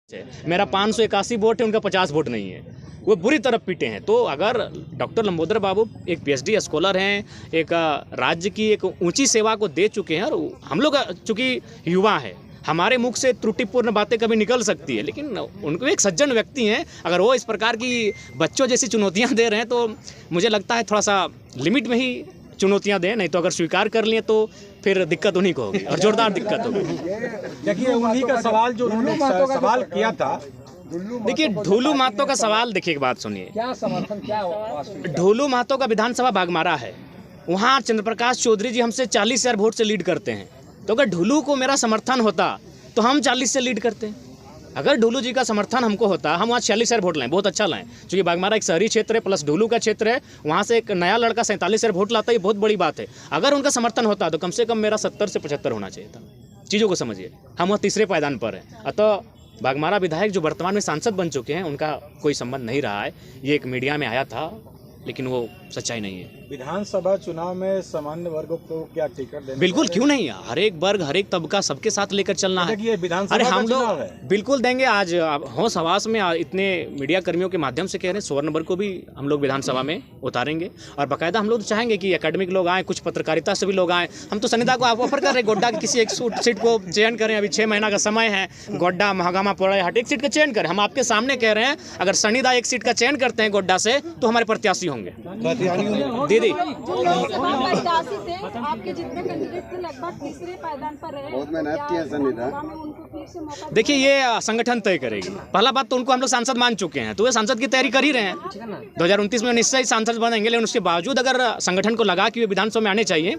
मेरा 581 वोट है, उनका 50 वोट नहीं है। वो बुरी तरह पीटे हैं। तो अगर डॉक्टर लंबोदर बाबू एक पीएचडी स्कॉलर हैं, एक राज्य की एक ऊंची सेवा को दे चुके हैं, और हम लोग चूँकि युवा हैं, हमारे मुख से त्रुटिपूर्ण बातें कभी निकल सकती है, लेकिन उनको एक सज्जन व्यक्ति हैं। अगर वो इस प्रकार की बच्चों जैसी चुनौतियाँ दे रहे हैं तो मुझे लगता है थोड़ा सा लिमिट में ही चुनौतियाँ दें, नहीं तो अगर स्वीकार कर लिए तो फिर दिक्कत उन्हीं को होगी, और जोरदार दिक्कत होगी। देखिए उन्हीं का सवाल जो उन्होंने सवाल किया था, देखिए ढोलू महतो का सवाल, देखिए एक बात सुनिए, क्या समर्थन क्या ढोलू महतो का विधानसभा बागमारा है, वहाँ चंद्रप्रकाश चौधरी जी हमसे 40,000 वोट से लीड करते हैं। तो अगर ढोलू को मेरा समर्थन होता तो हम 40 से लीड करते हैं। अगर ढोलू जी का समर्थन हमको होता, हम वहाँ 46,000 वोट लाएं, बहुत अच्छा लाएं, क्योंकि बागमारा एक शहरी क्षेत्र है प्लस ढोलू का क्षेत्र है, वहाँ से एक नया लड़का 47,000 वोट लाता है, ये बहुत बड़ी बात है। अगर उनका समर्थन होता तो कम से कम मेरा 70 से 75 होना चाहिए था। चीज़ों को समझिए, हम वहाँ तीसरे पायदान पर हैं। अतः बागमारा विधायक जो वर्तमान में सांसद बन चुके हैं, उनका कोई संबंध नहीं रहा है। ये एक मीडिया में आया था, लेकिन वो सच्चाई नहीं है। विधानसभा चुनाव में सामान्य वर्ग को क्या टिकट देना? बिल्कुल, क्यों नहीं, हर एक वर्ग हर एक तबका सबके साथ लेकर चलना है। देखिए विधानसभा अरे हम चुनाव लोग है। बिल्कुल देंगे। आज होश हवास में इतने मीडिया कर्मियों के माध्यम से कह रहे हैं, स्वर्ण वर्ग को भी हम लोग विधानसभा में उतारेंगे, और बाकायदा हम लोग चाहेंगे कि एकेडमिक लोग आए, कुछ पत्रकारिता से भी लोग आए। हम तो सनिदा को आप ऑफर कर रहे हैं, गोड्डा की किसी एक सीट को चयन करें, अभी 6 महीना का समय है, गोड्डा महागामा पड़े हट एक सीट का चयन करें। हम आपके सामने कह रहे हैं, अगर सनिदा एक सीट का चयन करते हैं गोड्डा से तो हमारे प्रत्याशी होंगे। दीदी आपके जितने कैंडिडेट थे लगभग तीसरे पायदान पर रहे, बहुत मेहनत की है सनिधा। देखिए ये संगठन तय करेगी। पहला बात तो उनको हम लोग सांसद मान चुके हैं, तो वे सांसद की तैयारी कर ही रहे हैं। 2029 में निश्चय ही सांसद बनेंगे, लेकिन उसके बावजूद अगर संगठन को लगा कि वे विधानसभा में आने चाहिए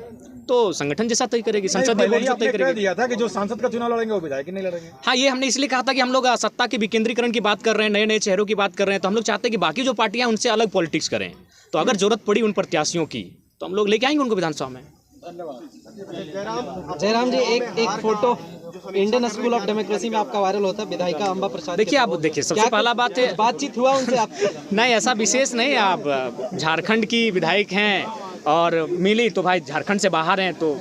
तो संगठन जैसा तय करेगी, संसद तय करेगी। दिया था कि जो सांसद का चुनाव लड़ेंगे वो विधायक नहीं लड़ेंगे। हाँ, ये हमने इसलिए कहा था कि हम लोग सत्ता के विकेंद्रीकरण की बात कर रहे हैं, नए नए चेहरों की बात कर रहे हैं, तो हम लोग चाहते हैं कि बाकी जो पार्टियां उनसे अलग पॉलिटिक्स करें। तो अगर जरूरत पड़ी उन प्रत्याशियों की तो हम लोग लेके आएंगे उनको विधानसभा में। जयराम जी, एक photo Indian school of democracy में आपका वायरल होता है, विधायिका अंबा प्रसाद। देखिए आप देखिए, सबसे पहला बात है, बातचीत हुआ उनसे आप? नहीं, ऐसा विशेष नहीं। आप झारखंड की विधायक हैं और मिली तो भाई झारखंड से बाहर हैं तो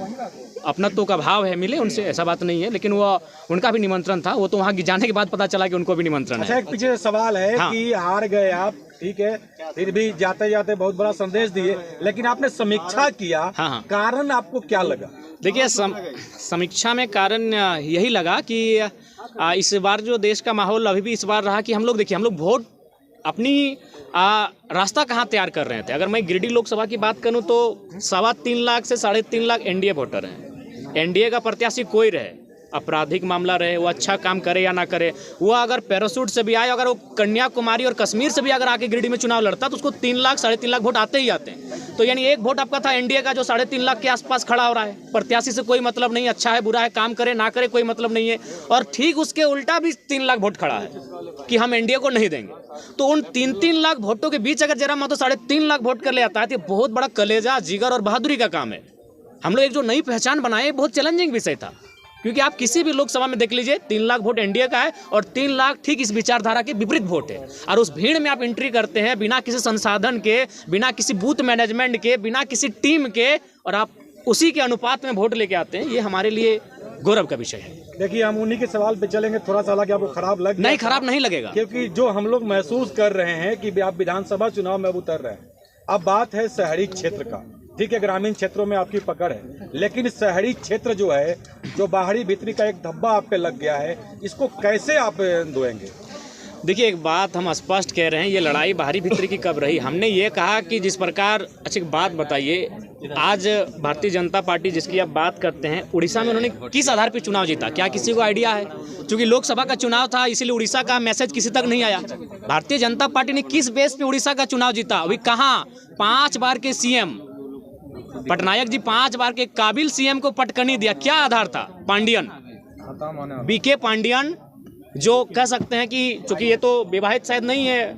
अपनत्व का भाव है, मिले उनसे, ऐसा बात नहीं है। लेकिन वो उनका भी निमंत्रण था, वो तो वहाँ जाने के बाद पता चला कि उनको भी निमंत्रण है। अच्छा, एक पीछे सवाल है हाँ। कि हार गए आप, ठीक है, फिर भी जाते जाते बहुत बड़ा संदेश दिए, लेकिन आपने समीक्षा किया। हाँ। कारण आपको क्या लगा? देखिए समीक्षा में कारण यही लगा कि इस बार जो देश का माहौल अभी भी इस बार रहा कि हम लोग वोट अपनी रास्ता कहाँ तैयार कर रहे थे। अगर मैं गिरिडीह लोकसभा की बात करूँ तो 3.25 लाख से 3.5 लाख एनडीए वोटर हैं। एनडीए का प्रत्याशी कोई रहे, आपराधिक मामला रहे, वो अच्छा काम करे या ना करे, वो अगर पैराशूट से भी आए, अगर वो कन्याकुमारी और कश्मीर से भी अगर आके गिरिडीह में चुनाव लड़ता तो उसको 3 लाख 3.5 लाख वोट आते ही आते हैं। तो यानी एक वोट आपका था एनडीए का जो 3.5 लाख के आसपास खड़ा हो रहा है। प्रत्याशी से कोई मतलब नहीं, अच्छा है बुरा है, काम करे ना करे कोई मतलब नहीं है। और ठीक उसके उल्टा भी 3 लाख वोट खड़ा है कि हम एनडीए को नहीं देंगे। तो उन 3-3 लाख वोटों के बीच अगर जयराम महतो 3.5 लाख वोट कर ले आता है तो बहुत बड़ा कलेजा, जिगर और बहादुरी का काम है। हम लोग एक जो नई पहचान बनाए, बहुत चैलेंजिंग विषय था, क्योंकि आप किसी भी लोकसभा में देख लीजिए 3 लाख वोट एनडीए का है और 3 लाख ठीक इस विचारधारा के विपरीत वोट है। और उस भीड़ में आप एंट्री करते हैं बिना किसी संसाधन के, बिना किसी बूथ मैनेजमेंट के, बिना किसी टीम के, और आप उसी के अनुपात में वोट लेके आते हैं। ये हमारे लिए गौरव का विषय है। देखिए हम उन्हीं के सवाल पे चलेंगे। थोड़ा सा हालांकि आपको खराब लग नहीं, खराब नहीं लगेगा, क्योंकि जो हम लोग महसूस कर रहे हैं कि आप विधानसभा चुनाव में अब उतर रहे हैं। अब बात है शहरी क्षेत्र का, ठीक है, ग्रामीण क्षेत्रों में आपकी पकड़ है, लेकिन शहरी क्षेत्र जो है, जो बाहरी भीतरी का एक धब्बा आप पे लग गया है, इसको कैसे आप धोएंगे? देखिए एक बात हम स्पष्ट कह रहे हैं, ये लड़ाई बाहरी भीतरी की कब रही। हमने ये कहा कि जिस प्रकार, अच्छा एक बात बताइए, आज भारतीय जनता पार्टी जिसकी आप बात करते हैं, उड़ीसा में उन्होंने किस आधार पर चुनाव जीता, क्या किसी को आइडिया है? क्योंकि लोकसभा का चुनाव था, इसीलिए उड़ीसा का मैसेज किसी तक नहीं आया। भारतीय जनता पार्टी ने किस बेस पे उड़ीसा का चुनाव जीता? अभी कहाँ 5 बार के सीएम पटनायक जी 5 बार के काबिल सीएम को पटकनी दिया, क्या आधार था? पांडियन, बीके पांडियन, जो कह सकते हैं कि चूंकि ये तो विवाहित शायद नहीं है,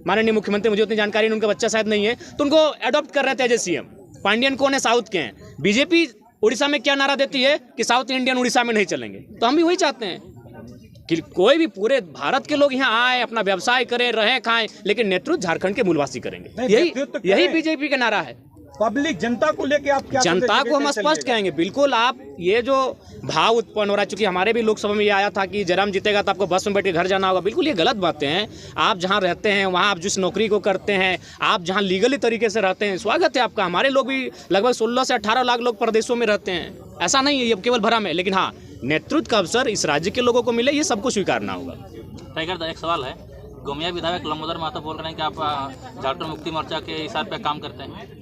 माननीय मुख्यमंत्री, मुझे उतनी जानकारी नहीं, उनका बच्चा शायद नहीं है, तो उनको अडॉप्ट कर रहे थे एज ए सीएम। पांडियन कौन है? साउथ के हैं। बीजेपी उड़ीसा में क्या नारा देती है कि साउथ इंडियन उड़ीसा में नहीं चलेंगे। तो हम भी वही चाहते हैं कि कोई भी पूरे भारत के लोग यहाँ आए, अपना व्यवसाय करें, रहें, खाएं, लेकिन नेतृत्व झारखंड के मूलवासी करेंगे। यही बीजेपी का नारा है। पब्लिक जनता को लेके आप क्या जनता को हम कैसे स्पष्ट चलिएगा? कहेंगे, बिल्कुल आप ये जो भाव उत्पन्न हो रहा है, चूंकि हमारे भी लोकसभा में ये आया था कि जयराम जीतेगा तो आपको बस में बैठ के घर जाना होगा, बिल्कुल ये गलत बातें हैं। आप जहां रहते हैं वहां आप जिस नौकरी को करते हैं, आप जहां लीगली तरीके से रहते हैं, स्वागत है आपका। हमारे लोग भी लगभग 16 से 18 लाख लोग प्रदेशों में रहते हैं, ऐसा नहीं है ये केवल भ्रम है। लेकिन हाँ, नेतृत्व का अवसर इस राज्य के लोगों को मिले, ये सबको स्वीकारना होगा। टाइगर, एक सवाल है, गोमिया विधायक लंबोदर महतो बोल रहे हैं कि आप झारखंड मुक्ति मोर्चा के इशारे पे काम करते हैं।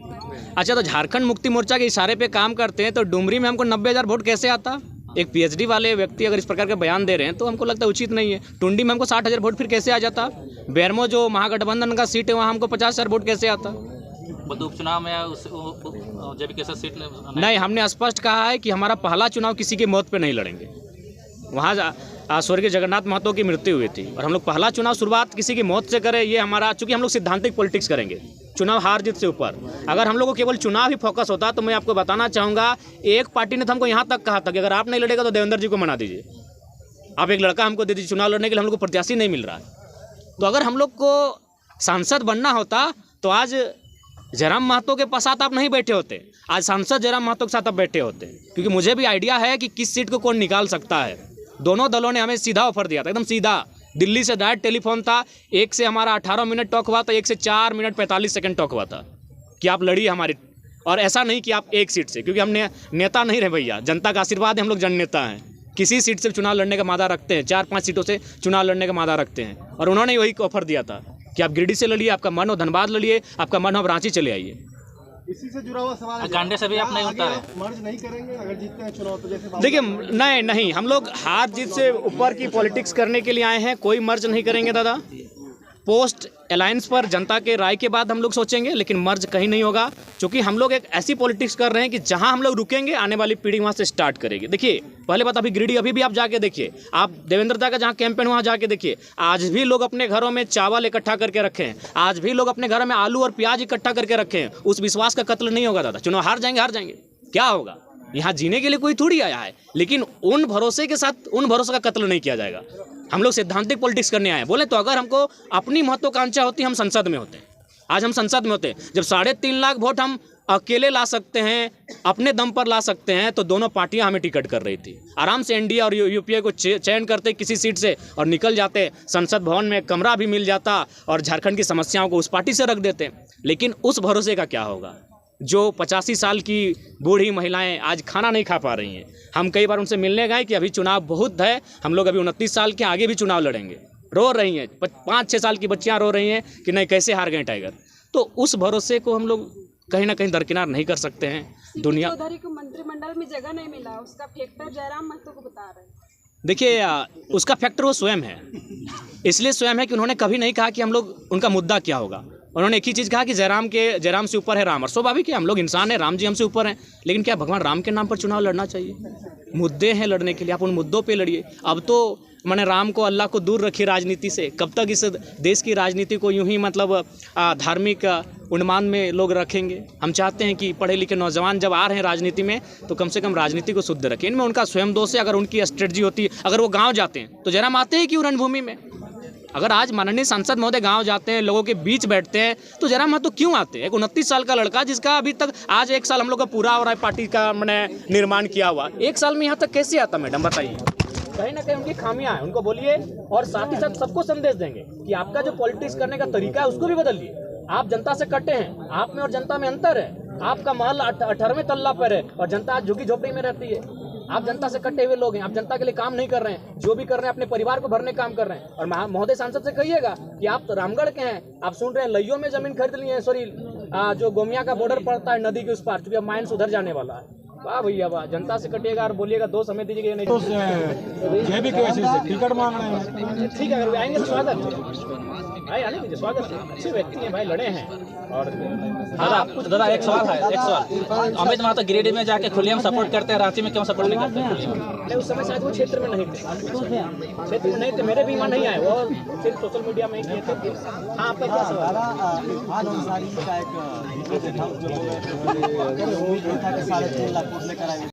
अच्छा, तो झारखंड मुक्ति मोर्चा के इशारे पे काम करते हैं तो डुमरी में हमको 90,000 वोट कैसे आता? एक पीएचडी वाले व्यक्ति अगर इस प्रकार के बयान दे रहे हैं तो हमको लगता है उचित नहीं है। टुंडी में हमको 60,000 वोट फिर कैसे आ जाता? बेरमो जो महागठबंधन का सीट है वहाँ हमको 50,000 वोट कैसे आता? उपचुनाव में जेपी कैसे सीट नहीं, हमने स्पष्ट कहा है कि हमारा पहला चुनाव किसी की मौत पे नहीं लड़ेंगे। वहाँ स्वर्गीय जगन्नाथ महतो की मृत्यु हुई थी और हम लोग पहला चुनाव शुरुआत किसी की मौत से करें, ये हमारा, चूंकि हम लोग सिद्धांतिक पॉलिटिक्स करेंगे, चुनाव हार जीत से ऊपर। अगर हम लोग को केवल चुनाव ही फोकस होता तो मैं आपको बताना चाहूँगा, एक पार्टी ने तो हमको यहाँ तक कहा था कि अगर आप नहीं लड़ेगा तो देवेंद्र जी को मना दीजिए, आप एक लड़का हमको दे दीजिए चुनाव लड़ने के लिए, हम लोग को प्रत्याशी नहीं मिल रहा है। तो अगर हम लोग को सांसद बनना होता तो आज जयराम महतो के साथ आप नहीं बैठे होते, आज सांसद जयराम महतो के साथ आप बैठे होते, क्योंकि मुझे भी आइडिया है कि किस सीट को कौन निकाल सकता है। दोनों दलों ने हमें सीधा ऑफर दिया था, एकदम सीधा, दिल्ली से डायरेक्ट टेलीफोन था, एक से हमारा 18 मिनट टॉक हुआ था, एक से 4 मिनट 45 सेकंड टॉक हुआ था कि आप लड़िए हमारी, और ऐसा नहीं कि आप एक सीट से, क्योंकि हम नेता नहीं रहे भैया, जनता का आशीर्वाद है, हम लोग जननेता हैं, किसी सीट से चुनाव लड़ने का मादा रखते हैं, 4-5 सीटों से चुनाव लड़ने का मादा रखते हैं। और उन्होंने वही ऑफर दिया था कि आप गिरिडीह से लड़िए, आपका मन हो धनबाद लड़िए, आपका मन हो आप रांची चले आइए। इसी से जुड़ा हुआ सवाल है, गांडे से भी आप नहीं उठा रहे, मर्ज नहीं करेंगे अगर जीतते हैं चुनाव तो? जैसे देखिए, नहीं, हम लोग हार जीत से ऊपर की पॉलिटिक्स करने के लिए आए हैं, कोई मर्ज नहीं करेंगे दादा। पोस्ट अलायंस पर जनता के राय के बाद हम लोग सोचेंगे, लेकिन मर्ज कहीं नहीं होगा, क्योंकि हम लोग एक ऐसी पॉलिटिक्स कर रहे हैं कि जहां हम लोग रुकेंगे आने वाली पीढ़ी वहां से स्टार्ट करेगी। देखिए, पहले बात, अभी गिरिडीह अभी भी आप जाके देखिए, आप देवेंद्र दा का जहां कैंपेन वहां जाके देखिए, आज भी लोग अपने घरों में चावल इकट्ठा करके रखे हैं, आज भी लोग अपने घरों में आलू और प्याज इकट्ठा करके रखे हैं। उस विश्वास का कत्ल नहीं होगा दादा। चुनाव हार जाएंगे, क्या होगा? यहाँ जीने के लिए कोई थोड़ी आया है, लेकिन उन भरोसे के साथ उन भरोसे का कत्ल नहीं किया जाएगा। हम लोग सिद्धांतिक पॉलिटिक्स करने आए हैं। बोले तो अगर हमको अपनी महत्वाकांक्षा होती, हम संसद में होते। आज हम संसद में होते, जब 3.5 लाख वोट हम अकेले ला सकते हैं, अपने दम पर ला सकते हैं, तो दोनों पार्टियां हमें टिकट कर रही थी। आराम से एनडीए और यूपीए को चयन करते किसी सीट से और निकल जाते, संसद भवन में कमरा भी मिल जाता और झारखंड की समस्याओं को उस पार्टी से रख देते। लेकिन उस भरोसे का क्या होगा? जो 85 साल की बूढ़ी महिलाएं आज खाना नहीं खा पा रही हैं। हम कई बार उनसे मिलने गए कि अभी चुनाव बहुत है, हम लोग अभी 29 साल के, आगे भी चुनाव लड़ेंगे। रो रही हैं, 5-6 साल की बच्चियां रो रही हैं कि नहीं कैसे हार गए टाइगर। तो उस भरोसे को हम लोग कहीं ना कहीं दरकिनार नहीं कर सकते हैं। दुनिया चौधरी को मंत्रिमंडल में जगह नहीं मिला, उसका फैक्टर जयराम महतो को बता रहे हैं। देखिए, उसका फैक्टर वो स्वयं है, इसलिए स्वयं है कि उन्होंने कभी नहीं कहा कि हम लोग, उनका मुद्दा क्या होगा। उन्होंने एक ही चीज़ कहा कि जयराम से ऊपर है राम, और स्वाभाविक है, हम लोग इंसान हैं, राम जी हमसे ऊपर हैं। लेकिन क्या भगवान राम के नाम पर चुनाव लड़ना चाहिए? मुद्दे हैं लड़ने के लिए, आप उन मुद्दों पे लड़िए। अब तो मैंने राम को, अल्लाह को दूर रखी राजनीति से। कब तक इस देश की राजनीति को यूं ही मतलब धार्मिक उन्माद में लोग रखेंगे? हम चाहते हैं कि पढ़े लिखे नौजवान जब आ रहे हैं राजनीति में तो कम से कम राजनीति को शुद्ध रखें। इनमें उनका स्वयं दोष है। अगर उनकी स्ट्रेटजी होती, अगर वो गाँव जाते हैं तो जयराम आते हैं क्यों रणभूमि में? अगर आज माननीय सांसद महोदय गांव जाते हैं, लोगों के बीच बैठते हैं, तो जयराम महतो क्यों आते हैं? एक 29 साल का लड़का जिसका अभी तक आज 1 साल हम लोग का पूरा हो रहा है, पार्टी का मैंने निर्माण किया हुआ, 1 साल में यहाँ तक कैसे आता? मैडम बताइए। कहीं ना कहीं उनकी खामियां हैं, उनको बोलिए, और साथ ही साथ सबको संदेश देंगे कि आपका जो पॉलिटिक्स करने का तरीका है उसको भी बदलिए। आप जनता से कटे हैं, आप में और जनता में अंतर है। आपका महल 18वें तल्ला पर है और जनता आज झुग्गी झोपड़ी में रहती है। आप जनता से कटे हुए लोग हैं, आप जनता के लिए काम नहीं कर रहे हैं। जो भी कर रहे हैं अपने परिवार को भरने काम कर रहे हैं। और महोदय सांसद से कहिएगा कि आप तो रामगढ़ के हैं, आप सुन रहे हैं लइयों में जमीन खरीद ली है, सॉरी जो गोमिया का बॉर्डर पड़ता है नदी के उस पार, क्योंकि अब माइंस उधर जाने वाला है। वाह भैया वाह, जनता से कटिएगा और बोलिएगा 2 समय दीजिएगा नहीं तो जेबी के वजह से टिकट मांग रहे हैं। ठीक है, अगर आएंगे तो स्वागत है भाई, आने दीजिए, स्वागत है। अच्छे व्यक्ति हैं भाई, लड़े हैं। और दादा एक सवाल है, एक सवाल, अमित महतो गिरिडीह में जाके खुलेआम सपोर्ट करते हैं, रांची में क्यों सपोर्ट नहीं करते हैं? नहीं, उस समय शायद वो क्षेत्र में नहीं थे, क्षेत्र में नहीं थे, मेरे भी वहाँ नहीं आए, वो सिर्फ सोशल मीडिया में ही किए थे। हाँ, आपका क्या सवाल है? इरफान अंसारी का एक 3.5 लाख वोट लेकर आए।